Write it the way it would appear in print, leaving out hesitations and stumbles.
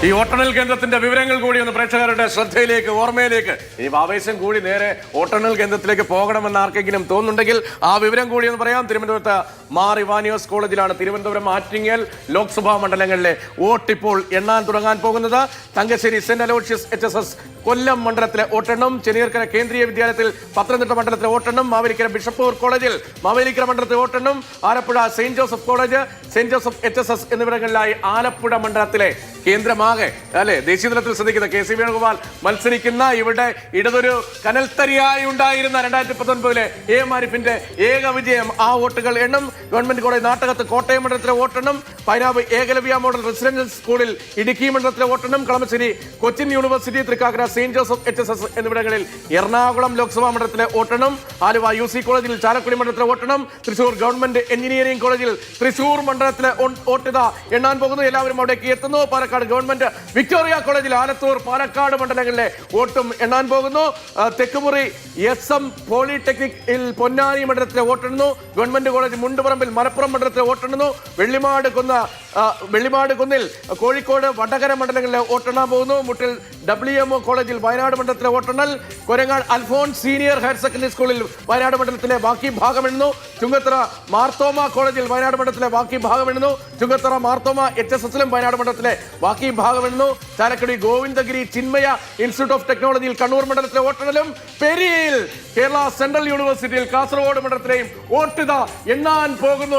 ഈ വോട്ടെണ്ണൽ കേന്ദ്രത്തിന്റെ വിവരങ്ങൾ കൂടി ഒന്ന് പ്രേക്ഷകരുടെ ശ്രദ്ധയിലേക്ക് ഓർമ്മയിലേക്ക് ഈ ആവേശം കൂടി നേരെ വോട്ടെണ്ണൽ കേന്ദ്രത്തിലേക്ക് പോകണമെന്ന് ആർക്കെങ്കിലും തോന്നുന്നുണ്ടെങ്കിൽ ആ വിവരം കൂടി ഒന്ന് പറയാം. തിരുവനന്തപുരത്ത് മാർ ഇവാനിയോസ് കോളേജിലാണ് തിരുവനന്തപുരം ആറ്റിങ്ങൽ ലോക്സഭാ മണ്ഡലങ്ങളിലെ വോട്ട് ഇപ്പോൾ എണ്ണാൻ തുടങ്ങാൻ പോകുന്നത്. തങ്കശ്ശേരി സെന്റ് അലോഷ്യസ് HSS കൊല്ലം മണ്ഡലത്തിലെ വോട്ടെണ്ണം, ചെന്നീർക്കര കേന്ദ്രീയ വിദ്യാലയത്തിൽ പത്തനംതിട്ട മണ്ഡലത്തിലെ വോട്ടെണ്ണം, മാവേലിക്കര ബിഷപ്പൂർ കോളേജിൽ മാവേലിക്കര മണ്ഡലത്തിലെ വോട്ടെണ്ണം, Alappuzha saint Joseph college, saint Joseph HSS എന്നിവിടങ്ങളിലായി ആലപ്പുഴ മണ്ഡലത്തിലെ കേന്ദ്രമാകെ അല്ലെ ദേശീയ തലത്തിൽ ശ്രദ്ധിക്കുന്ന KC വേണുഗോപാൽ മത്സരിക്കുന്ന ഇവിടെ ഇടതൊരു കനൽത്തരിയായി ഉണ്ടായിരുന്ന 2019 AM ആരിഫിന്റെ ഏക വിജയം. ആ വോട്ടുകൾ എണ്ണം. ഗവൺമെന്റ് കോളേജ് നാട്ടകത്ത് കോട്ടയം മണ്ഡലത്തിലെ വോട്ടെണ്ണം, പൈനാവ് ഏകലവ്യ മോഡൽ റെസിഡൻഷ്യൽ സ്കൂളിൽ ഇടുക്കി മണ്ഡലത്തിലെ വോട്ടെണ്ണം, Kalamassery Cochin university, Thrikkakara saint Joseph HSS എന്നിവിടങ്ങളിൽ എറണാകുളം ലോക്സഭാ മണ്ഡലത്തിലെ വോട്ടെണ്ണം, ആലുവ UC കോളേജിൽ ചാലക്കുടി മണ്ഡലത്തിലെ വോട്ടെണ്ണം, തൃശൂർ ഗവൺമെന്റ് എഞ്ചിനീയറിംഗ് കോളേജിൽ തൃശൂർ മണ്ഡലത്തിലെ വോട്ടിത എണ്ണാൻ പോകുന്നു. എല്ലാവരും അവിടേക്ക് എത്തുന്നു. പാലക്കാട് ഗവൺമെന്റ് വിക്ടോറിയ കോളേജിൽ ആലത്തൂർ പാലക്കാട് മണ്ഡലങ്ങളിലെ വോട്ടും എണ്ണാൻ പോകുന്നു. തെക്കുമുറി SM പോളിടെക്നിക്കിൽ പൊന്നാനി മണ്ഡലത്തിലെ വോട്ടെണ്ണുന്നു. ഗവൺമെന്റ് കോളേജ് മുണ്ടുപറമ്പിൽ മലപ്പുറം മണ്ഡലത്തിലെ വോട്ടെണ്ണുന്നു. വെള്ളിമാട് കുന്നിൽ കോഴിക്കോട് വടകര മണ്ഡലങ്ങളിലെ വോട്ടെണ്ണാൻ പോകുന്നു. മുട്ടിൽ WMO കോളേജിൽ വയനാട് മണ്ഡലത്തിലെ വോട്ടെണ്ണൽ, Korangad Alphons senior higher secondary സ്കൂളിൽ വയനാട് മണ്ഡലത്തിലെ ബാക്കി ഭാഗം എണ്ണുന്നു. ചുങ്കത്തറ മാർത്തോമ കോളേജിൽ വയനാട് മണ്ഡലത്തിലെ ബാക്കി ഭാഗം എണ്ണുന്നു. ചുങ്കത്തറ മാർത്തോമ HSSലും വയനാട് മണ്ഡലത്തിലെ ബാക്കി ഭാഗം എണ്ണുന്നു. ചാലക്കുടി ഗോവിന്ദഗിരി ചിന്മയ ഇൻസ്റ്റിറ്റ്യൂട്ട് ഓഫ് ടെക്നോളജിയിൽ കണ്ണൂർ മണ്ഡലത്തിലെ വോട്ടെണ്ണലും, പെരിയയിൽ കേരള സെൻട്രൽ യൂണിവേഴ്സിറ്റിയിൽ കാസർഗോഡ് മണ്ഡലത്തിലെയും വോട്ടിത എണ്ണാൻ പോകുന്നു.